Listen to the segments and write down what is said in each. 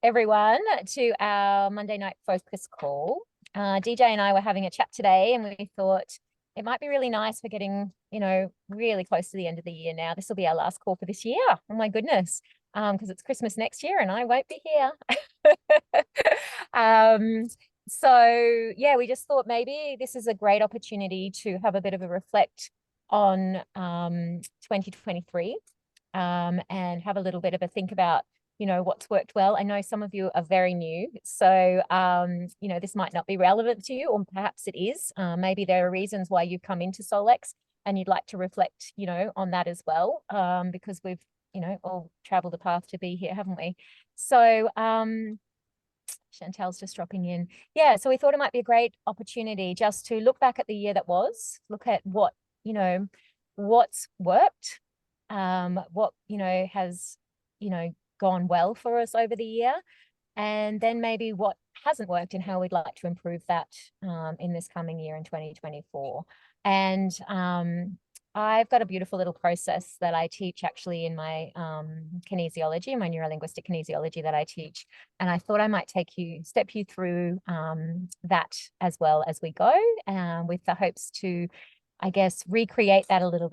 everyone to our Monday night focus call. DJ and I were having a chat today, and we thought it might be really nice. We're getting, really close to the end of the year now. This will be our last call for this year. Oh my goodness. Because it's Christmas next year and I won't be here. So yeah, we just thought maybe this is a great opportunity to have a bit of a reflect on 2023 and have a little bit of a think about what's worked well. I know some of you are very new, so this might not be relevant to you, or perhaps it is. Maybe there are reasons why you've come into Solex and you'd like to reflect on that as well, because we've all traveled the path to be here, haven't we? So Chantel's just dropping in. Yeah, so we thought it might be a great opportunity just to look back at the year that was, look at what what's worked, what has gone well for us over the year, and then maybe what hasn't worked and how we'd like to improve that in this coming year in 2024. And I've got a beautiful little process that I teach actually in my kinesiology, my neurolinguistic kinesiology that I teach. And I thought I might step you through that as well as we go, with the hopes to, I guess, recreate that a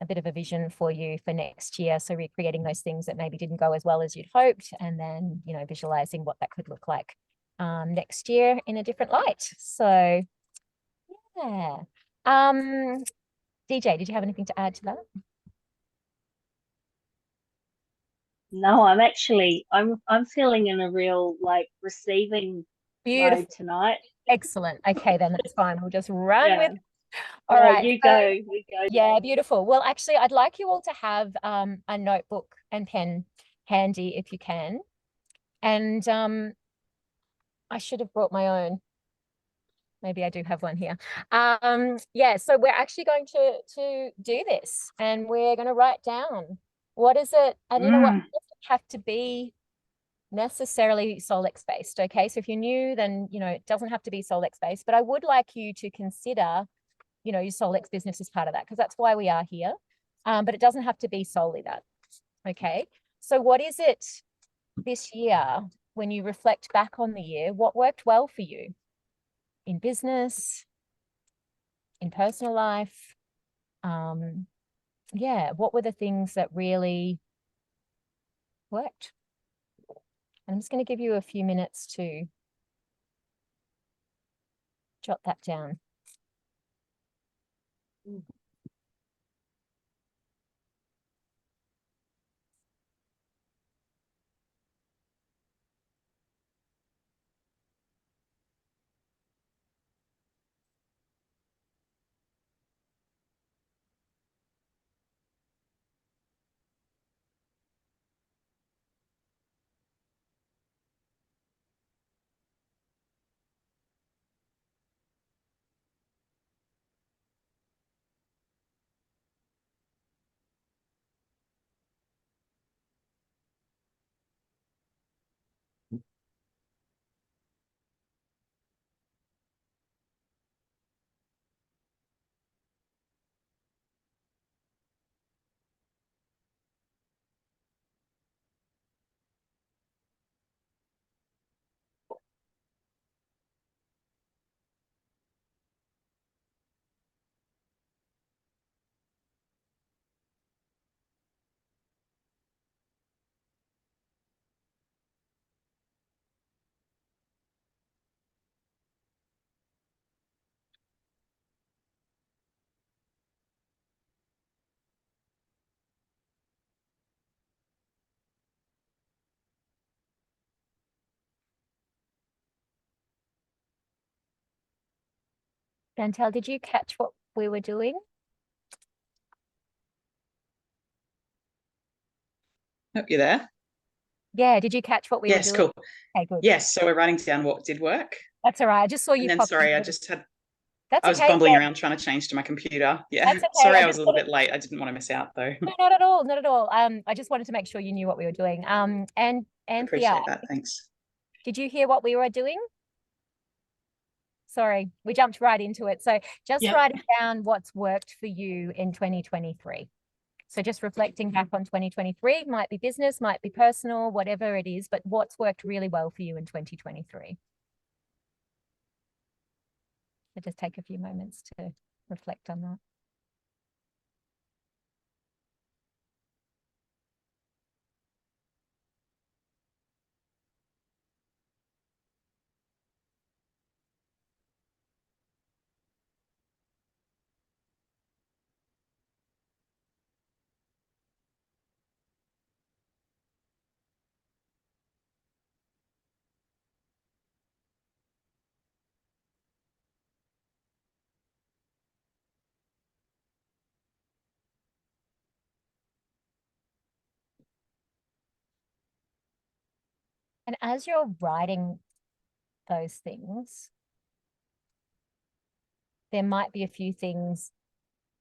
bit of a vision for you for next year. So recreating those things that maybe didn't go as well as you'd hoped, and then, visualizing what that could look like next year in a different light. So yeah. DJ, did you have anything to add to that? No, I'm feeling in a real receiving Beautiful. mode tonight. Excellent. Okay, then that's fine. We'll just run with. All No, right. you go. You go. Yeah, beautiful. Well, actually, I'd like you all to have a notebook and pen handy if you can. And I should have brought my own. Maybe I do have one here. Yeah, so we're actually going to do this, and we're going to write down what is it, and you know what, it doesn't have to be necessarily Solex based. Okay, so if you're new, then it doesn't have to be Solex based, but I would like you to consider your Solex business as part of that, because that's why we are here. But it doesn't have to be solely that. Okay, so what is it this year, when you reflect back on the year, what worked well for you in business, in personal life? Yeah, what were the things that really worked? I'm just going to give you a few minutes to jot that down. Chantel, did you catch what we were doing? Oh, you there? Yeah, did you catch what we were Yes, doing? cool. Okay, good. Yes, so we're writing down what did work. That's all right. I just saw you And then, pop sorry, in. I was okay. bumbling around trying to change to my computer. Yeah, That's okay. sorry, I was a little bit late. I didn't want to miss out though. No, not at all, not at all. I just wanted to make sure you knew what we were doing. And Anthea, Appreciate that. Thanks. did you hear what we were doing? Sorry, we jumped right into it. So just write down what's worked for you in 2023. So just reflecting back on 2023, might be business, might be personal, whatever it is, but what's worked really well for you in 2023. So just take a few moments to reflect on that. And as you're writing those things, there might be a few things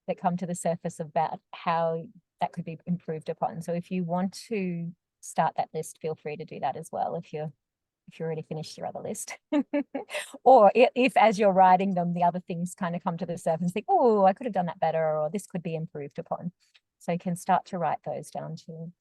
that come to the surface about how that could be improved upon. So if you want to start that list, feel free to do that as well if you already finished your other list. Or if as you're writing them, the other things kind of come to the surface and think, oh, I could have done that better, or this could be improved upon. So you can start to write those down too.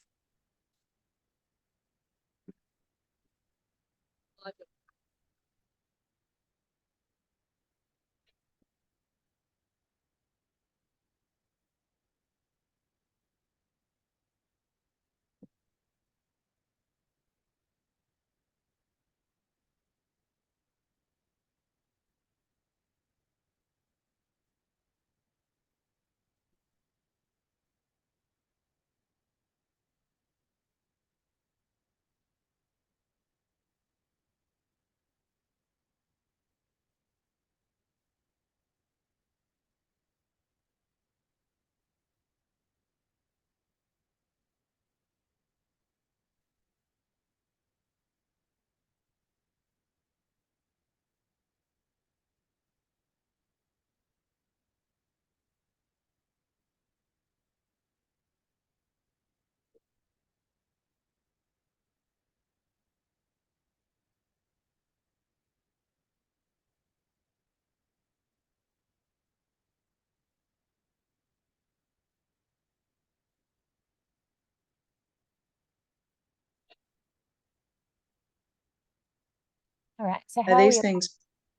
All right. So Are how these we, things,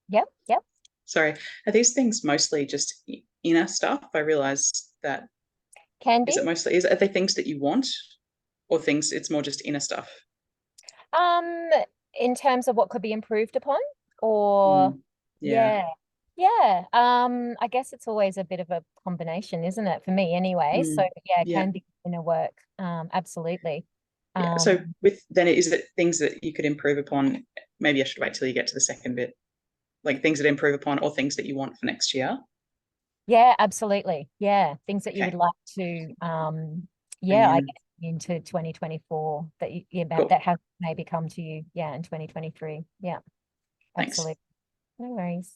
yep. sorry, are these things mostly just inner stuff? I realize that. Can be. Are they things that you want, or things, it's more just inner stuff? In terms of what could be improved upon, or Yeah. yeah. I guess it's always a bit of a combination, isn't it? For me anyway. So yeah, it Yeah. can be inner work. Absolutely. Yeah. So is it things that you could improve upon? Maybe I should wait till you get to the second bit. Like things that improve upon, or things that you want for next year? Yeah, absolutely. Yeah. Things that you would Okay. like to Bring I in. guess into 2024 that Cool. that have maybe come to you, in 2023. Yeah, Thanks. absolutely. No worries.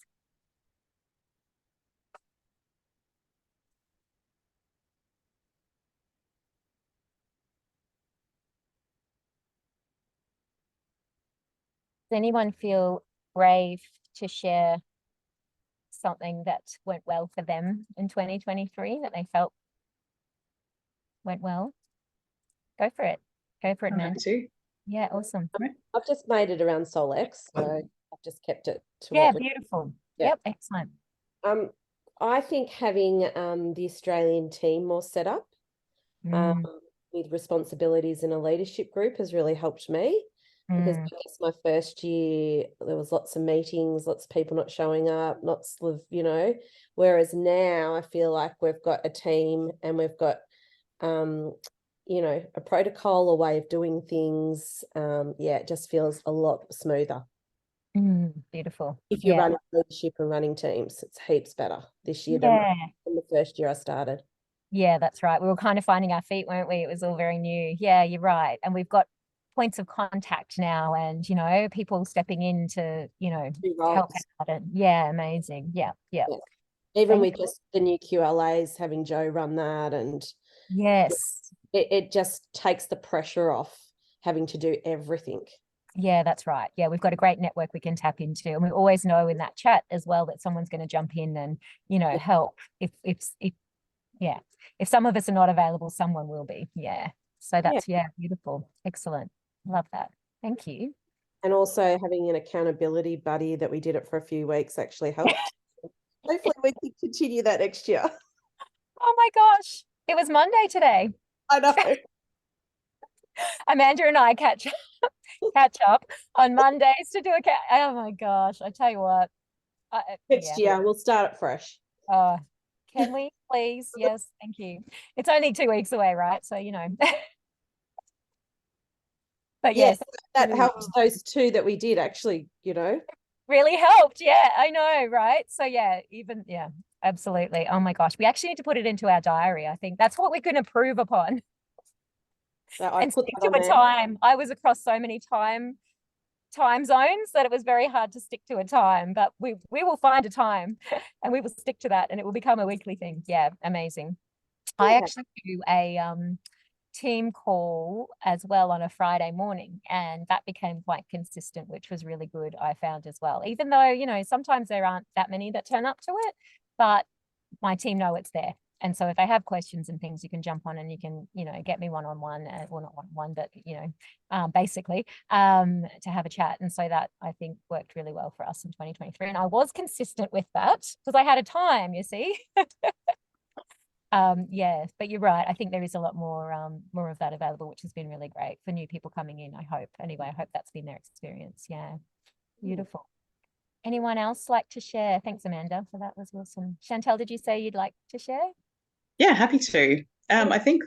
Does anyone feel brave to share something that went well for them in 2023 that they felt went well? Go for it. Go for it, I'm man. happy to. Yeah, awesome. I've just made it around Solex, so I've just kept it to Yeah, what we. beautiful. Yeah. Yep, excellent. I think having the Australian team more set up with responsibilities in a leadership group has really helped me, because I guess my first year there was lots of meetings, lots of people not showing up, lots of, whereas now I feel like we've got a team and we've got a protocol, a way of doing things. It just feels a lot smoother. Beautiful. If you're running leadership and running teams, it's heaps better this year than the first year I started. Yeah, that's right. We were kind of finding our feet, weren't we? It was all very new. Yeah, you're right. And we've got points of contact now, and people stepping in to help out. And yeah, amazing. Yeah. Even with just the new QLAs, having Joe run that, and yes, it just takes the pressure off having to do everything. Yeah, that's right. Yeah, we've got a great network we can tap into, and we always know in that chat as well that someone's going to jump in and help if Yeah. If some of us are not available, someone will be. Yeah. So that's, beautiful. Excellent. Love that. Thank you. And also having an accountability buddy that we did it for a few weeks actually helped. Hopefully we can continue that next year. Oh my gosh. It was Monday today. I know. Amanda and I catch up on Mondays to do a oh my gosh. I tell you what. Next year we'll start it fresh. Can we please? Yes, thank you. It's only 2 weeks away, right? So, but yes, that helped those two that we did actually, really helped. Yeah, I know, right? So absolutely. Oh my gosh, we actually need to put it into our diary. I think that's what we're going to improve upon. And stick to a time. I was across so many time zones that it was very hard to stick to a time, but we will find a time and we will stick to that and it will become a weekly thing. Yeah, amazing. Yeah. I actually do a team call as well on a Friday morning, and that became quite consistent, which was really good, I found as well, even though sometimes there aren't that many that turn up to it, but my team know it's there. And so if they have questions and things, you can jump on and you can, get me one-on-one, well, not one-on-one, but, basically to have a chat. And so that I think worked really well for us in 2023. And I was consistent with that because I had a time, you see. But you're right. I think there is a lot more of that available, which has been really great for new people coming in, I hope. Anyway, I hope that's been their experience. Yeah. Beautiful. Anyone else like to share? Thanks, Amanda, for that. Was awesome. Chantel, did you say you'd like to share? Yeah, happy to. I think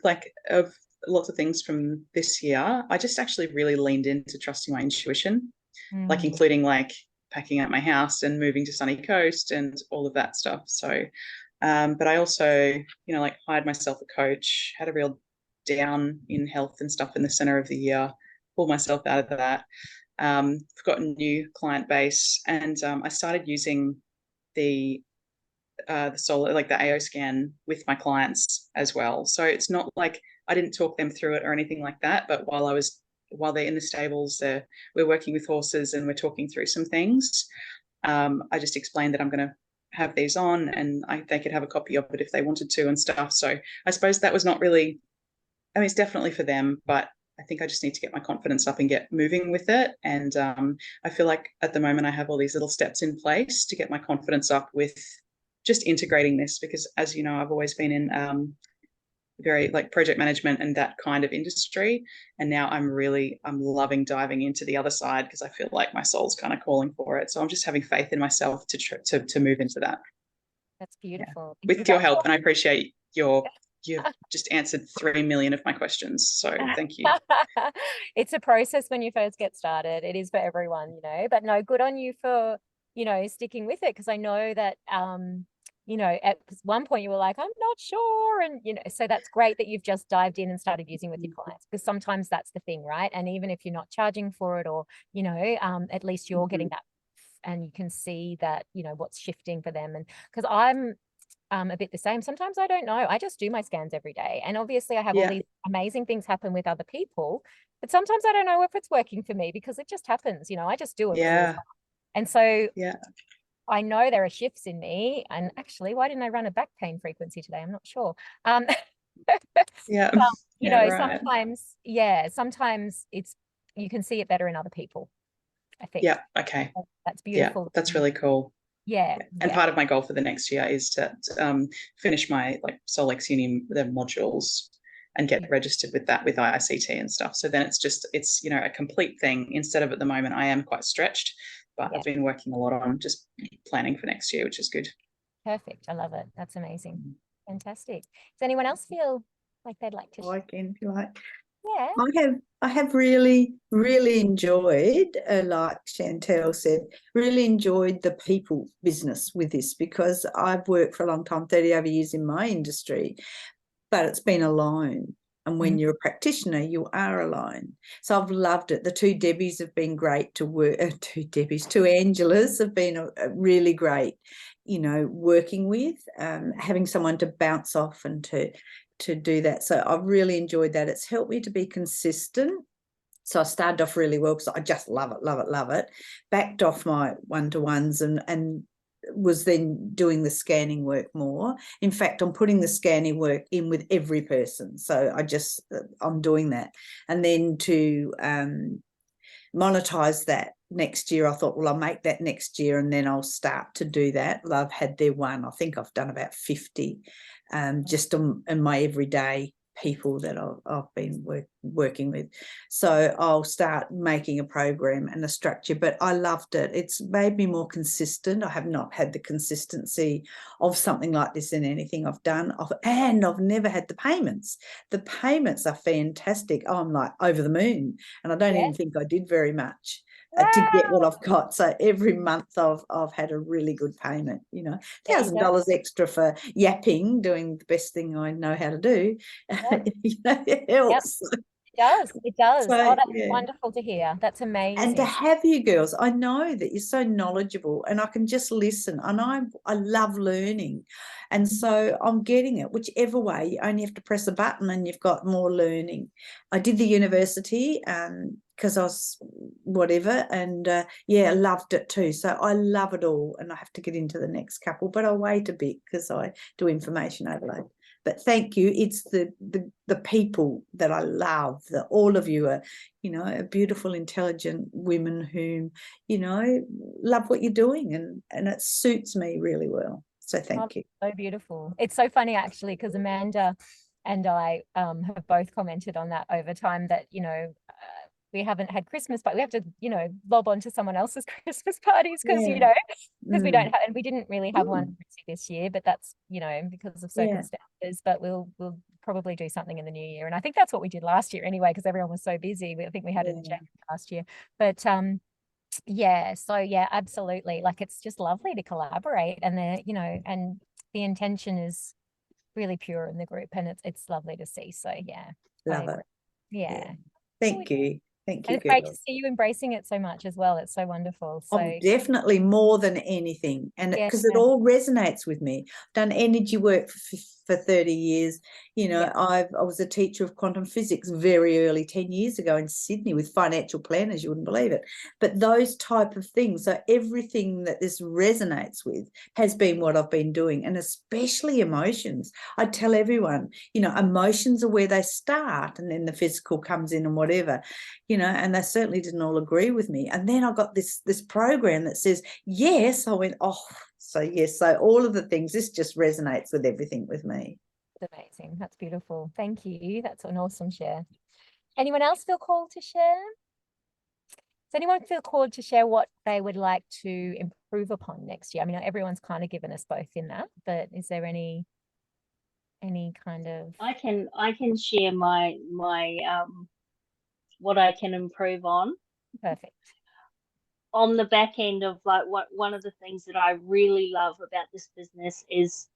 of lots of things from this year, I just actually really leaned into trusting my intuition, including packing up my house and moving to Sunny Coast and all of that stuff. So, but I also, hired myself a coach, had a real down in health and stuff in the center of the year, pulled myself out of that. I've got a new client base, and I started using the solar, the AO scan with my clients as well. So it's not like I didn't talk them through it or anything like that, but while they're in the stables, we're working with horses and we're talking through some things. I just explained that I'm going to have these on, and they could have a copy of it if they wanted to and stuff. So I suppose that was not really, it's definitely for them, but I think I just need to get my confidence up and get moving with it. And I feel like at the moment I have all these little steps in place to get my confidence up with just integrating this, because as you know, I've always been in very project management and that kind of industry. And now I'm loving diving into the other side because I feel like my soul's kind of calling for it. So I'm just having faith in myself to move into that. That's beautiful. Yeah. With your help. And I appreciate you've just answered 3 million of my questions. So thank you. It's a process when you first get started. It is for everyone, but no, good on you for, sticking with it. Because I know that, at one point you were like, I'm not sure. And, so that's great that you've just dived in and started using with your clients, because sometimes that's the thing, right? And even if you're not charging for it or, at least you're getting that and you can see that, what's shifting for them. And because I'm a bit the same. Sometimes I don't know. I just do my scans every day. And obviously I have all these amazing things happen with other people, but sometimes I don't know if it's working for me because it just happens, I just do it. Yeah. And so I know there are shifts in me. And actually, why didn't I run a back pain frequency today? I'm not sure. Sometimes you can see it better in other people, I think. Yeah. Okay. That's beautiful. Yeah, that's really cool. Yeah. And part of my goal for the next year is to finish my Solex Uni, the modules, and get registered with that with IICT and stuff. So then it's a complete thing, instead of at the moment I am quite stretched, but I've been working a lot on just planning for next year, which is good. Perfect. I love it. That's amazing. Fantastic. Does anyone else feel like they'd like to? I can, if you like. Yeah. I have really, really enjoyed, like Chantel said, really enjoyed the people business with this, because I've worked for a long time, 30 over years in my industry, but it's been alone. And when you're a practitioner, you are alone. So I've loved it. The two Debbies have been great to work. Two Angelas have been really great, working with, having someone to bounce off and to do that. So I've really enjoyed that. It's helped me to be consistent. So I started off really well because I just love it. Backed off my one-to-ones and was then doing the scanning work more. In fact, I'm putting the scanning work in with every person. So I'm doing that. And then to monetize that next year, I thought, well, I'll make that next year and then I'll start to do that. Well, I've had their one. I think I've done about 50 just in my everyday people that I've been working with. So I'll start making a program and a structure, but I loved it. It's made me more consistent. I have not had the consistency of something like this in anything I've done. And I've never had the payments. The payments are fantastic. I'm like over the moon, and I don't even think I did very much to get what I've got. So every month I've had a really good payment, you know, $1,000 extra for yapping, doing the best thing I know how to do. You know, it helps. It does. So, oh, that's wonderful to hear. That's amazing. And to have you girls, I know that you're so knowledgeable and I can just listen, and I love learning. And so I'm getting it whichever way. You only have to press a button and you've got more learning. I did the university because I was whatever, and I loved it too. So I love it all, and I have to get into the next couple, but I'll wait a bit because I do information overload. But thank you. It's the people that I love, that all of you are, you know, beautiful, intelligent women who, you know, love what you're doing, and it suits me really well. So thank you. So beautiful. It's so funny actually, because Amanda and I have both commented on that over time, that, you know, we haven't had Christmas, but we have to, you know, lob on to someone else's Christmas parties because, you know, because we don't have, and we didn't really have one this year, but that's, you know, because of circumstances, but we'll probably do something in the new year. And I think that's what we did last year anyway, because everyone was so busy. I think we had it in January last year, but absolutely. Like, it's just lovely to collaborate, and you know, and the intention is really pure in the group, and it's lovely to see. So love it. Thank you. Thank you. And it's great to see you embracing it so much as well. It's so wonderful. So definitely more than anything, and because it all resonates with me. I've done energy work for 30 years. You know, I was a teacher of quantum physics very early, 10 years ago in Sydney, with financial planners. You wouldn't believe it. But those type of things, so everything that this resonates with has been what I've been doing, and especially emotions. I tell everyone, you know, emotions are where they start, and then the physical comes in and whatever, you know, and they certainly didn't all agree with me. And then I got this program that says yes. I went, oh, so yes. So all of the things, this just resonates with everything with me. That's amazing. That's beautiful. Thank you. That's an awesome share. Anyone else feel called to share? Does anyone feel called to share what they would like to improve upon next year? I mean, everyone's kind of given us both in that, but is there any kind of? I can share my what I can improve on. Perfect. On the back end of like one of the things that I really love about this business is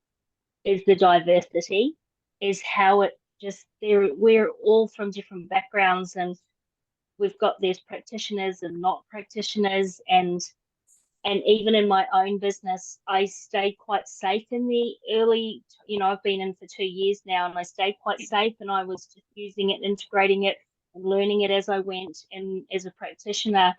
the diversity, is how it just we're all from different backgrounds, and we've got these practitioners and not practitioners, and even in my own business, I stayed quite safe in the early, you know, I've been in for 2 years now, and I stayed quite safe, and I was just using it, integrating it and learning it as I went, and as a practitioner.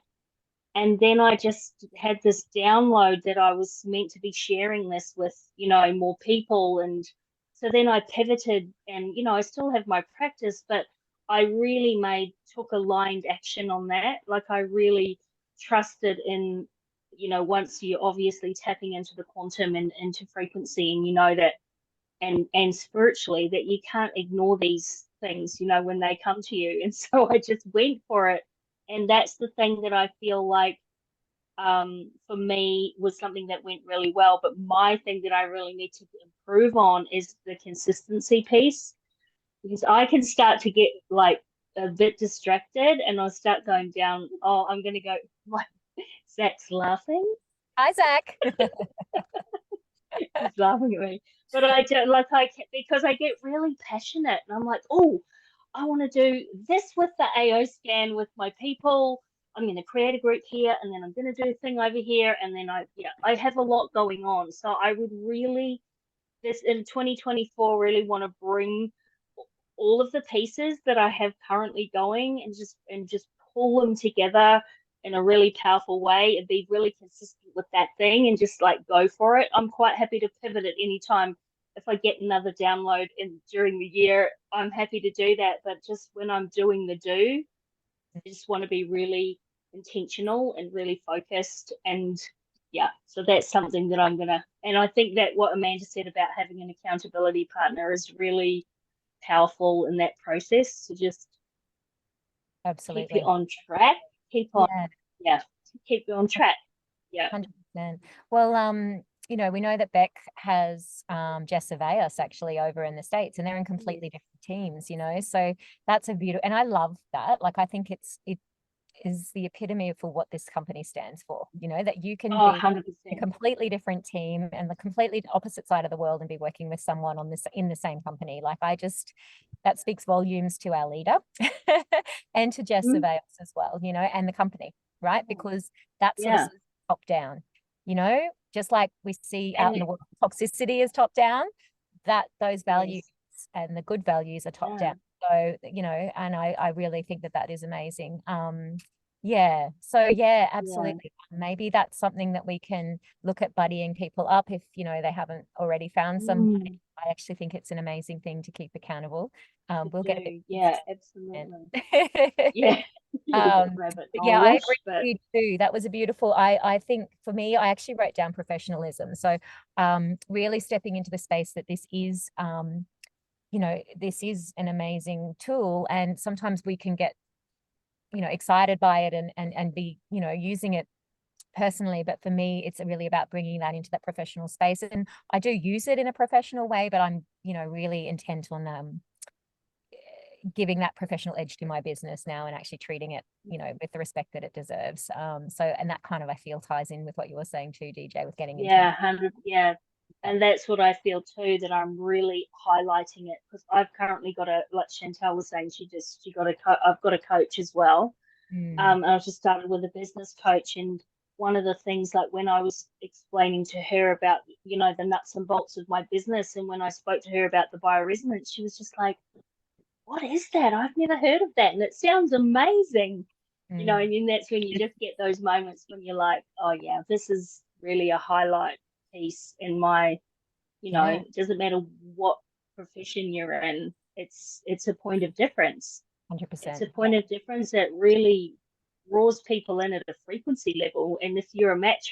And then I just had this download that I was meant to be sharing this with, you know, more people. And so then I pivoted, and, you know, I still have my practice, but I really took aligned action on that. Like, I really trusted in, you know, once you're obviously tapping into the quantum and into frequency, and you know that, and spiritually, that you can't ignore these things, you know, when they come to you. And so I just went for it. And that's the thing that I feel like, for me, was something that went really well. But my thing that I really need to improve on is the consistency piece, because I can start to get like a bit distracted, and I'll start going down. Oh, I'm going to go. Like, Zach's laughing. Hi, Zach. He's laughing at me. But I don't because I get really passionate, and I'm like, oh, I want to do this with the AO scan with my people. I'm going to create a group here, and then I'm going to do a thing over here, and then I have a lot going on. So I would really, this in 2024, really want to bring all of the pieces that I have currently going, and just pull them together in a really powerful way and be really consistent with that thing and just like go for it. I'm quite happy to pivot at any time. If I get another download during the year, I'm happy to do that. But just when I'm doing the do, I just want to be really intentional and really focused. And yeah, so that's something that I'm gonna, and I think that what Amanda said about having an accountability partner is really powerful in that process, to just Absolutely. keep you on track, keep on, Yeah. keep you on track. Yeah. 100%. Well, you know, we know that Beck has Jess Surveyor actually over in the States, and they're in completely different teams, you know, so that's a beautiful, and I love that. Like, I think it is the epitome for what this company stands for, you know, that you can be 100%. a completely different team and the completely opposite side of the world and be working with someone on this in the same company. Like, that speaks volumes to our leader and to Jess Surveyor as well, you know, and the company, right? Because that's sort of top down, you know, just like we see out in the world, toxicity is top down, that those values and the good values are top down. So, you know, and I really think that is amazing. Yeah. So yeah, absolutely. Maybe that's something that we can look at buddying people up if, you know, they haven't already found somebody. I actually think it's an amazing thing to keep accountable. We'll get a bit. Yeah, absolutely. Yeah. Yeah, I agree with you too. That was a beautiful, I think for me, I actually wrote down professionalism. So really stepping into the space that this is, you know, this is an amazing tool, and sometimes we can get, you know, excited by it and be, you know, using it personally. But for me, it's really about bringing that into that professional space. And I do use it in a professional way, but I'm, you know, really intent on giving that professional edge to my business now and actually treating it, you know, with the respect that it deserves. So, and that kind of, I feel, ties in with what you were saying too, DJ, with getting into 100. And that's what I feel too, that I'm really highlighting it, because I've currently got like Chantel was saying, I've got a coach as well. I was just started with a business coach, and one of the things, like when I was explaining to her about, you know, the nuts and bolts of my business, and when I spoke to her about the bioresonance, she was just like, what is that? I've never heard of that. And it sounds amazing, you know, and then that's when you just get those moments when you're like, oh yeah, this is really a highlight piece in my, you know, it doesn't matter what profession you're in, it's a point of difference. 100%. It's a point of difference that really draws people in at a frequency level. And if you're a match,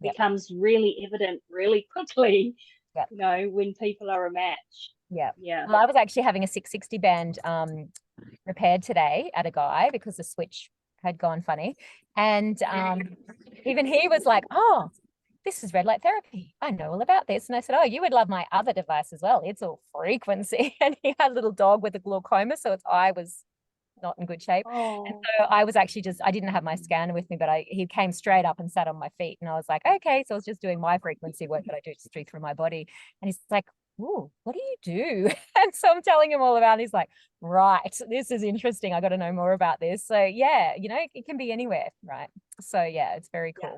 becomes really evident really quickly, you know, when people are a match. Well, I was actually having a 660 band repaired today at a guy because the switch had gone funny, and even he was like, oh, this is red light therapy, I know all about this. And I said, oh, you would love my other device as well, it's all frequency. And he had a little dog with a glaucoma, so its eye was not in good shape. And so I was actually I didn't have my scanner with me, but he came straight up and sat on my feet, and I was like, okay. So I was just doing my frequency work that I do just through my body. And he's like, ooh, what do you do? And so I'm telling him all about it. And he's like, right, this is interesting, I got to know more about this. So yeah, you know, it can be anywhere, right? So yeah, it's very cool.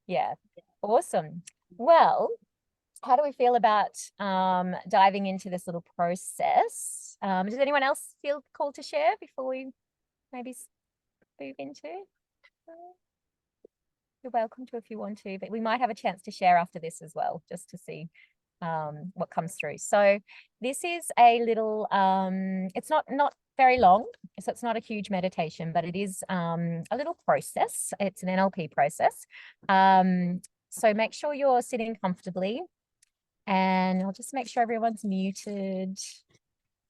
Yeah. Awesome. Well, how do we feel about diving into this little process? Does anyone else feel called to share before we maybe move into? You're welcome to if you want to, but we might have a chance to share after this as well, just to see what comes through. So this is a little, it's not very long, so it's not a huge meditation, but it is a little process. It's an NLP process. So make sure you're sitting comfortably, and I'll just make sure everyone's muted,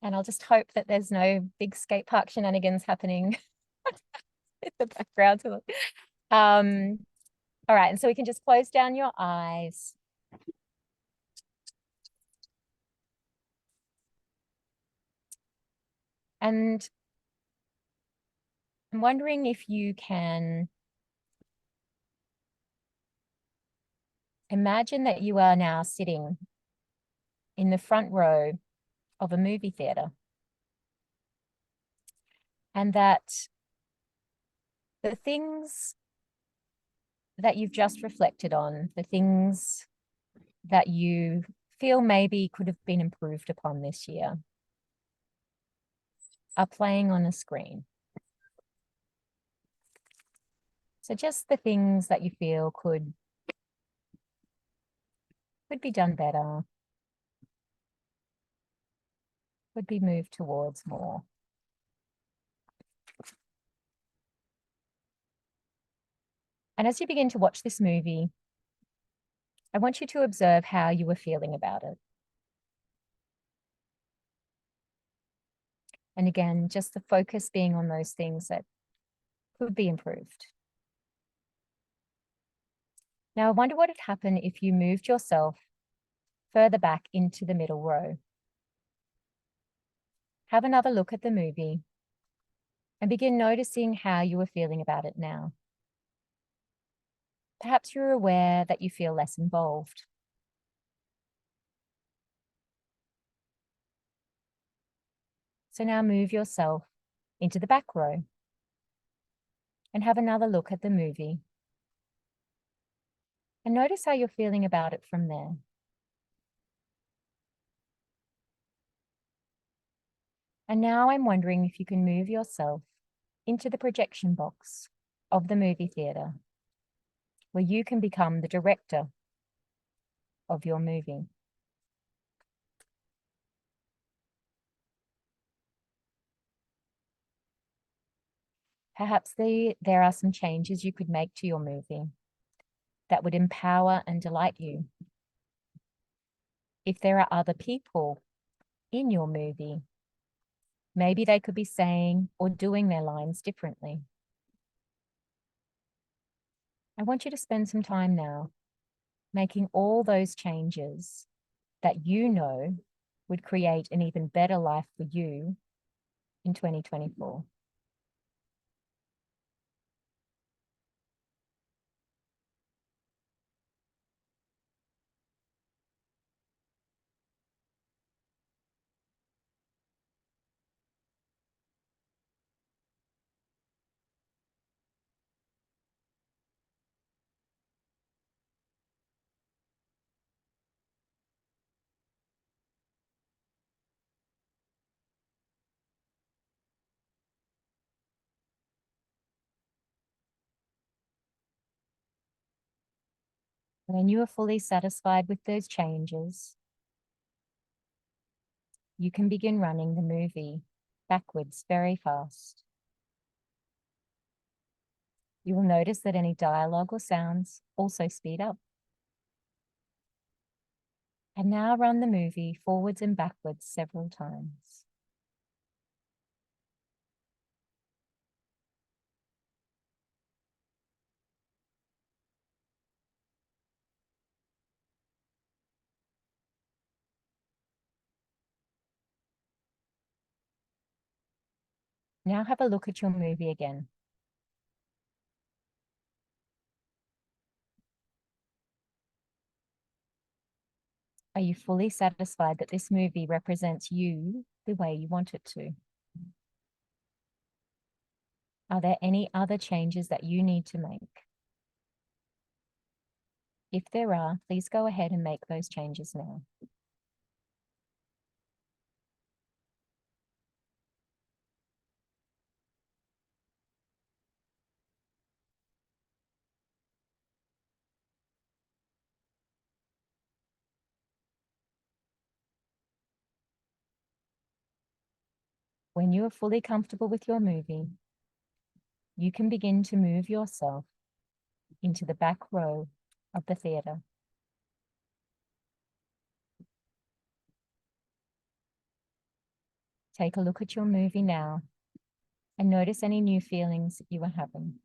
and I'll just hope that there's no big skate park shenanigans happening in the background. All right, and so we can just close down your eyes. And I'm wondering if you can imagine that you are now sitting in the front row of a movie theater, and that the things that you've just reflected on, the things that you feel maybe could have been improved upon this year, are playing on a screen. So just the things that you feel could be done better, would be moved towards more. And as you begin to watch this movie, I want you to observe how you were feeling about it. And again, just the focus being on those things that could be improved. Now, I wonder what would happen if you moved yourself further back into the middle row. Have another look at the movie and begin noticing how you were feeling about it now. Perhaps you're aware that you feel less involved. So now move yourself into the back row and have another look at the movie. And notice how you're feeling about it from there. And now I'm wondering if you can move yourself into the projection box of the movie theatre, where you can become the director of your movie. Perhaps there are some changes you could make to your movie that would empower and delight you. If there are other people in your movie, maybe they could be saying or doing their lines differently. I want you to spend some time now making all those changes that you know would create an even better life for you in 2024. When you are fully satisfied with those changes, you can begin running the movie backwards very fast. You will notice that any dialogue or sounds also speed up. And now run the movie forwards and backwards several times. Now have a look at your movie again. Are you fully satisfied that this movie represents you the way you want it to? Are there any other changes that you need to make? If there are, please go ahead and make those changes now. When you are fully comfortable with your movie, you can begin to move yourself into the back row of the theatre. Take a look at your movie now and notice any new feelings you are having.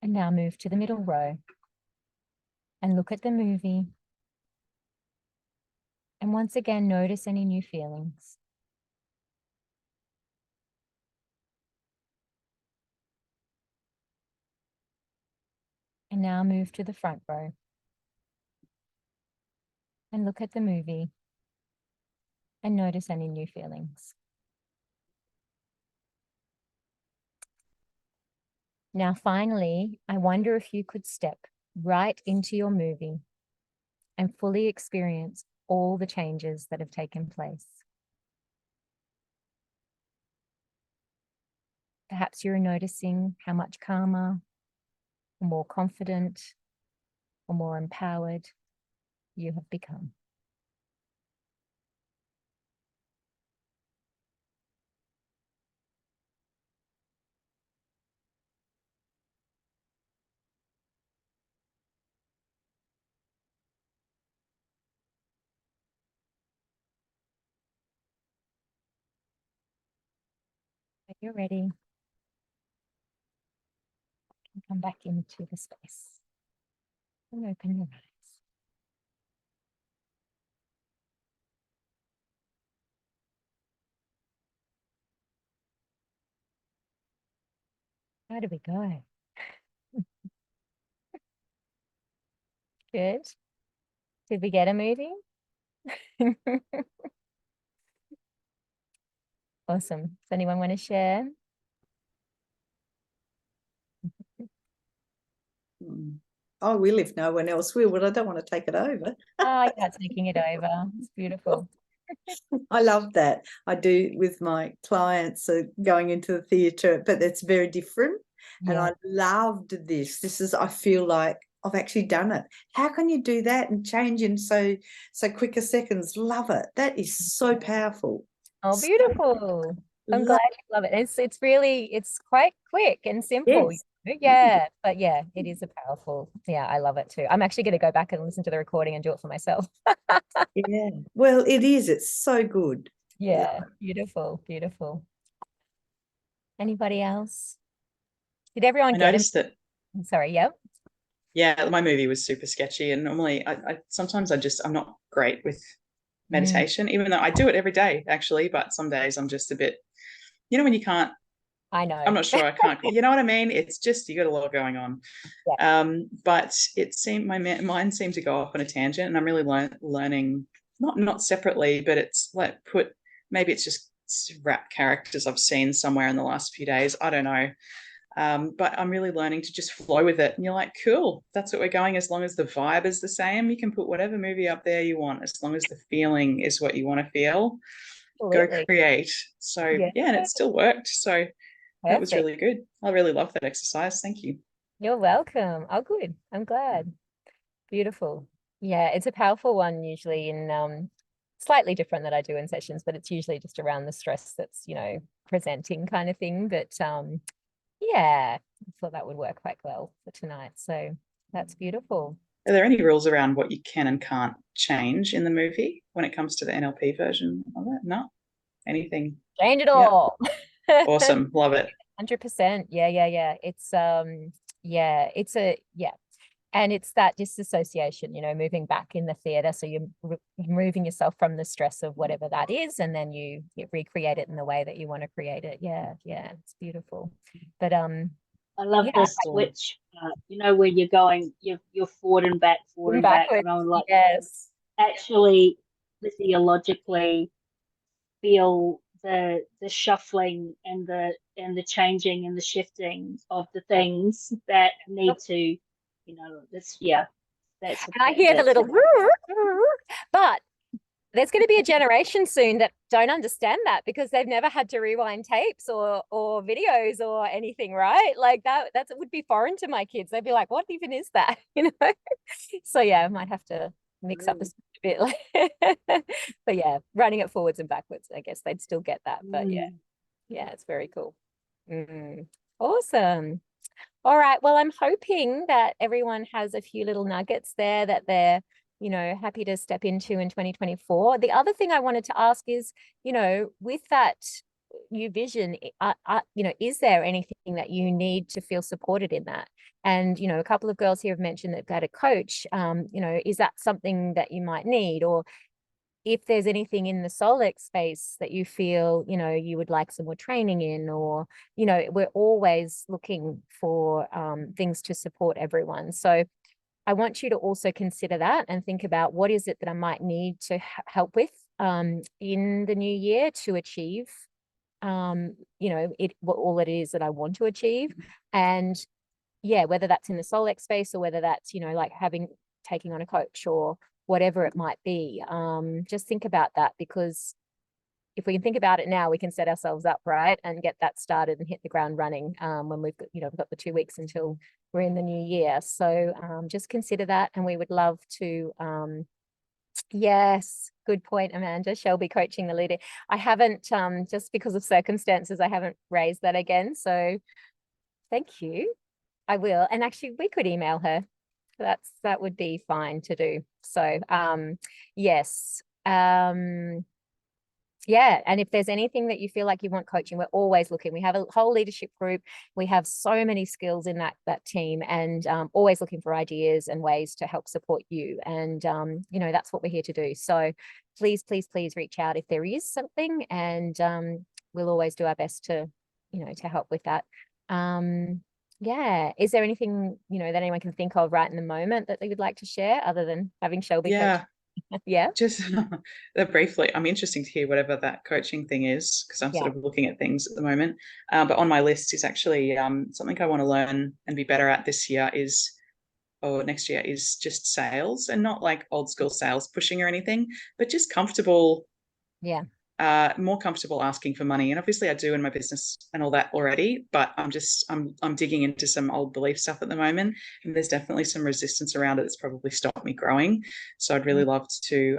And now move to the middle row and look at the movie. And once again, notice any new feelings. And now move to the front row and look at the movie and notice any new feelings. Now, finally, I wonder if you could step right into your movie and fully experience all the changes that have taken place. Perhaps you're noticing how much calmer, or more confident, or more empowered you have become. When you're ready, come back into the space and open your eyes. How do we go? Good. Did we get a movie? Awesome. Does anyone want to share? I will if no one else will, but I don't want to take it over. Oh, you're not taking it over. It's beautiful. I love that. I do with my clients going into the theatre, but it's very different. And Yeah. I loved this. I feel like I've actually done it. How can you do that and change in so quick a seconds? Love it. That is so powerful. Oh, So beautiful. I'm glad you love it. It's really, it's quite quick and simple. Yes. Yeah, but yeah, it is a powerful, yeah, I love it too. I'm actually going to go back and listen to the recording and do it for myself. Yeah. Well, it is. It's so good. Yeah, beautiful, beautiful. Anybody else? Did everyone I get noticed that. Sorry, yeah. Yeah, my movie was super sketchy, and normally sometimes I'm not great with meditation, even though I do it every day actually, but some days I'm just a bit, when you can't, I know. I'm not sure I can't, you know what I mean? It's just, you got a lot going on. Yeah. But it seemed, my mind seemed to go off on a tangent, and I'm really learning, not separately, but it's like maybe it's just rap characters I've seen somewhere in the last few days. I don't know. But I'm really learning to just flow with it. And you're like, cool, that's what we're going. As long as the vibe is the same, you can put whatever movie up there you want, as long as the feeling is what you want to feel. Absolutely. Go create. So yeah, and it still worked. So that was really good. I really love that exercise. Thank you. You're welcome. Oh, good. I'm glad. Beautiful. Yeah, it's a powerful one usually in slightly different that I do in sessions, but it's usually just around the stress that's, presenting kind of thing. But yeah, I thought that would work quite well for tonight. So that's beautiful. Are there any rules around what you can and can't change in the movie when it comes to the NLP version of it? No? Anything? Change it all. Awesome. Love it. 100%. Yeah. And it's that disassociation, moving back in the theatre. So you're removing yourself from the stress of whatever that is, and then you recreate it in the way that you want to create it. Yeah, it's beautiful. But I love the switch, where you're going, you're forward and back, and I'm like, yes, actually physiologically feel the shuffling and the changing and the shifting of the things that need to, that's and I hear the little but there's going to be a generation soon that don't understand that because they've never had to rewind tapes or videos or anything, right? Like that would be foreign to my kids. They'd be like, what even is that? So yeah, I might have to mix up this a bit. But yeah, running it forwards and backwards, I guess they'd still get that. But yeah, it's very cool. Awesome. All right. Well, I'm hoping that everyone has a few little nuggets there that they're happy to step into in 2024. The other thing I wanted to ask is, with that new vision, is there anything that you need to feel supported in that? And, a couple of girls here have mentioned they've got a coach. Is that something that you might need? Or if there's anything in the Solex space that you feel, you would like some more training in, or, we're always looking for things to support everyone. So I want you to also consider that and think about what is it that I might need to help with in the new year to achieve, what all it is that I want to achieve. And yeah, whether that's in the Solex space or whether that's, like taking on a coach or whatever it might be. Just think about that, because if we can think about it now, we can set ourselves up, right, and get that started and hit the ground running when we've got, we've got the 2 weeks until we're in the new year. So just consider that, and we would love to. Yes, good point, Amanda. Shelby coaching the leader. I haven't, just because of circumstances, I haven't raised that again. So thank you. I will. And actually, we could email her. That would be fine to do. So yes. Yeah, and if there's anything that you feel like you want coaching, we're always looking. We have a whole leadership group. We have so many skills in that team, and always looking for ideas and ways to help support you. And that's what we're here to do. So please, please, please reach out if there is something, and we'll always do our best to to help with that. Yeah, is there anything that anyone can think of right in the moment that they would like to share, other than having Shelby coach? Yeah, just briefly, I'm interested to hear whatever that coaching thing is, because I'm sort of looking at things at the moment, but on my list is actually something I want to learn and be better at this year or next year is just sales, and not like old school sales pushing or anything, but just comfortable, more comfortable asking for money. And obviously I do in my business and all that already, but I'm digging into some old belief stuff at the moment, and there's definitely some resistance around it that's probably stopped me growing. So I'd really love to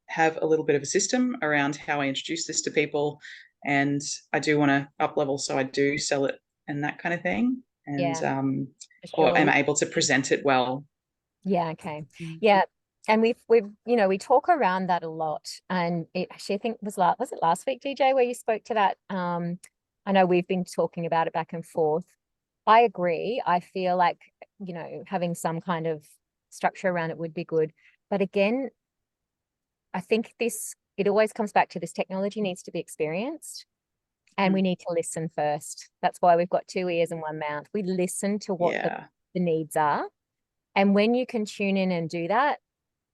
have a little bit of a system around how I introduce this to people, and I do want to up level, so I do sell it and that kind of thing, and or am able to present it well. Okay. Yeah. And we've we talk around that a lot, and it actually, I think was it last week, DJ, where you spoke to that? I know we've been talking about it back and forth. I agree. I feel like having some kind of structure around it would be good, but again, I think it always comes back to this: technology needs to be experienced, and we need to listen first. That's why we've got 2 ears and 1 mouth. We listen to what the needs are, and when you can tune in and do that,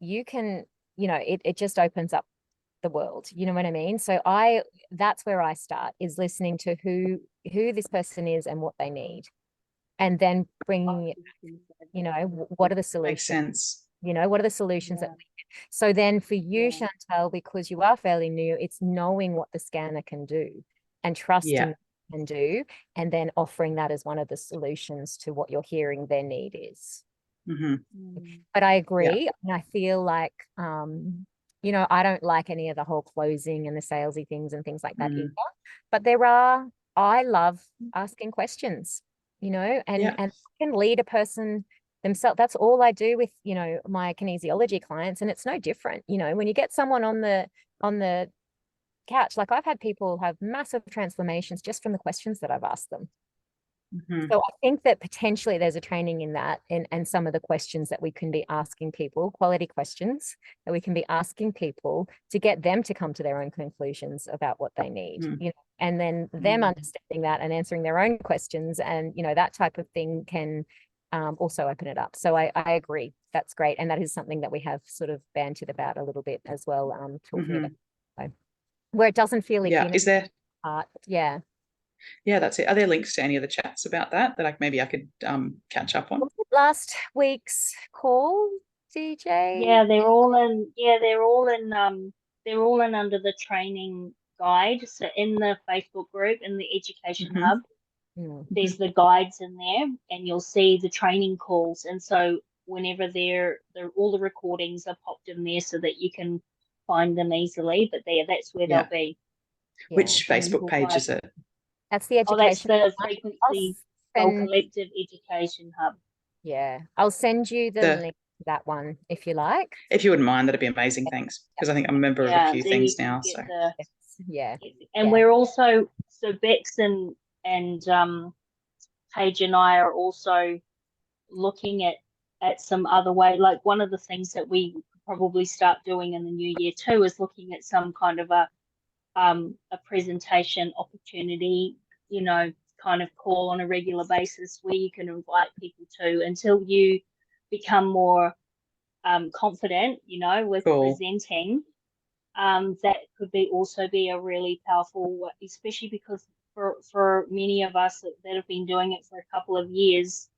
you can, it just opens up the world. You know what I mean? So that's where I start, is listening to who this person is and what they need, and then bringing it, what are the solutions? Makes sense. What are the solutions that we get? So then for you, Chantal, because you are fairly new, it's knowing what the scanner can do and trusting can do, and then offering that as one of the solutions to what you're hearing their need is. But I agree. And I feel like, I don't like any of the whole closing and the salesy things and things like that either. But I love asking questions, and I can lead a person themselves. That's all I do with, my kinesiology clients. And it's no different. When you get someone on the couch, like I've had people have massive transformations just from the questions that I've asked them. So I think that potentially there's a training in that, and some of the questions that we can be asking people, quality questions that we can be asking people to get them to come to their own conclusions about what they need, and then them understanding that and answering their own questions, and that type of thing can also open it up. So I agree, that's great, and that is something that we have sort of bantered about a little bit as well, talking about, so, where it doesn't feel like is there that's it. Are there links to any of the chats about that maybe I could catch up on? Last week's call, DJ? Yeah, they're all in under the training guide. So in the Facebook group, in the Education Hub, there's the guides in there, and you'll see the training calls. And so whenever they're all the recordings are popped in there so that you can find them easily. But that's where they'll be. Which Facebook page is it? That's the Education. That's the Frequency Collective Education Hub. Yeah, I'll send you the link to that one if you like. If you wouldn't mind, that'd be amazing. Thanks, because I think I'm a member of a few things now. So we're also, so Bex and Paige and I are also looking at some other way. Like one of the things that we probably start doing in the new year too is looking at some kind of a presentation opportunity, kind of call on a regular basis where you can invite people to, until you become more confident, with presenting. That could also be a really powerful, especially because for many of us that have been doing it for a couple of years,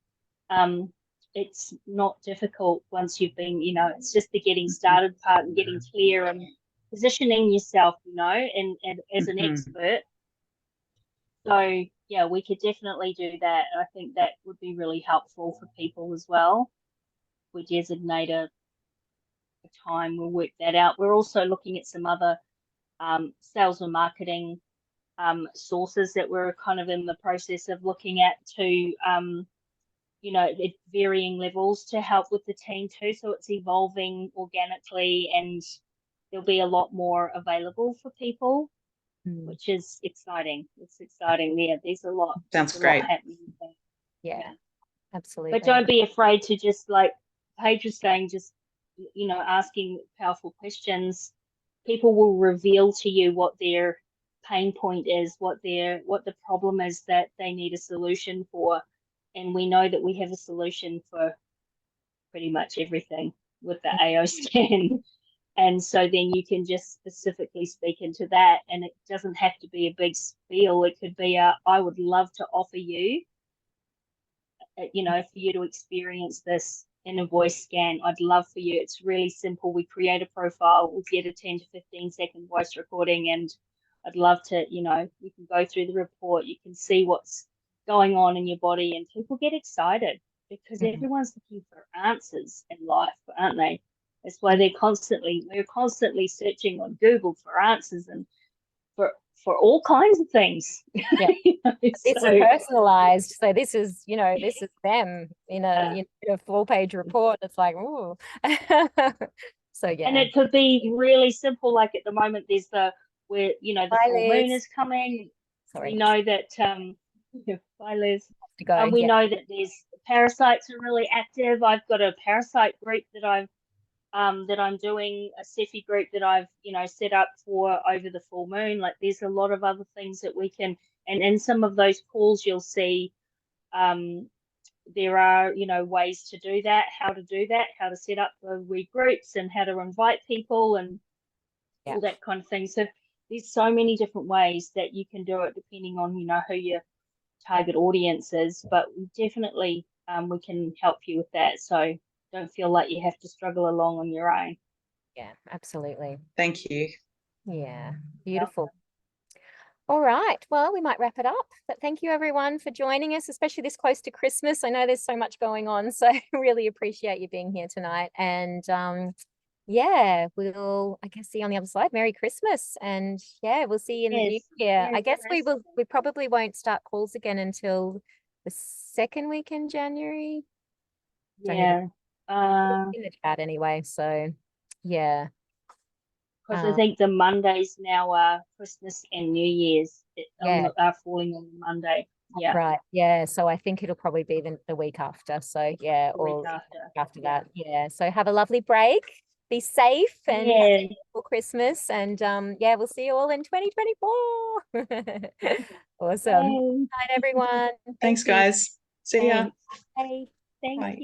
it's not difficult once you've been, it's just the getting started part and getting clear and positioning yourself, and as an expert. So yeah, we could definitely do that. I think that would be really helpful for people as well. We designate a time, we'll work that out. We're also looking at some other sales and marketing sources that we're kind of in the process of looking at to at varying levels to help with the team too. So it's evolving organically, and there'll be a lot more available for people, which is exciting. It's exciting. Yeah, there's a lot. Sounds great. Happening there. Yeah, absolutely. But don't be afraid to just, like Paige was saying, just asking powerful questions. People will reveal to you what their pain point is, what the problem is that they need a solution for. And we know that we have a solution for pretty much everything with the AO scan. And so then you can just specifically speak into that. And it doesn't have to be a big spiel. It could be I would love to offer you, for you to experience this in a voice scan. I'd love for you. It's really simple. We create a profile. We get a 10 to 15-second voice recording, and I'd love to, you can go through the report. You can see what's going on in your body, and people get excited because everyone's looking for answers in life, aren't they? That's why we're constantly searching on Google for answers and for all kinds of things. Yeah. It's personalized. So this is them in a full page report. It's like, ooh. So yeah. And it could be really simple. Like at the moment, there's the full moon is coming. Sorry. We know that bye Liz. And we know that there's parasites are really active. I've got a parasite group that I'm doing, a Cephi group that I've set up for over the full moon. Like there's a lot of other things that we can, and in some of those calls you'll see there are ways to do that, how to set up the wee groups and how to invite people and all that kind of thing. So there's so many different ways that you can do it depending on who your target audience is, but definitely we can help you with that. So don't feel like you have to struggle along on your own. Yeah, absolutely. Thank you. Yeah, beautiful. All right, well, we might wrap it up, but thank you everyone for joining us, especially this close to Christmas. I know there's so much going on, so I really appreciate you being here tonight. And yeah, we'll, I guess, see you on the other side. Merry Christmas. And yeah, we'll see you in the new year. I guess we probably won't start calls again until the second week in January. Yeah. In the chat anyway, so yeah. Because I think the Mondays now are Christmas and New Year's are falling on the Monday. Yeah. Right. Yeah. So I think it'll probably be the week after. So yeah, or after that. Yeah. So have a lovely break. Be safe and happy for Christmas. And yeah, we'll see you all in 2024. Awesome. Bye, everyone. Thanks, guys. See ya. Bye. Thank you.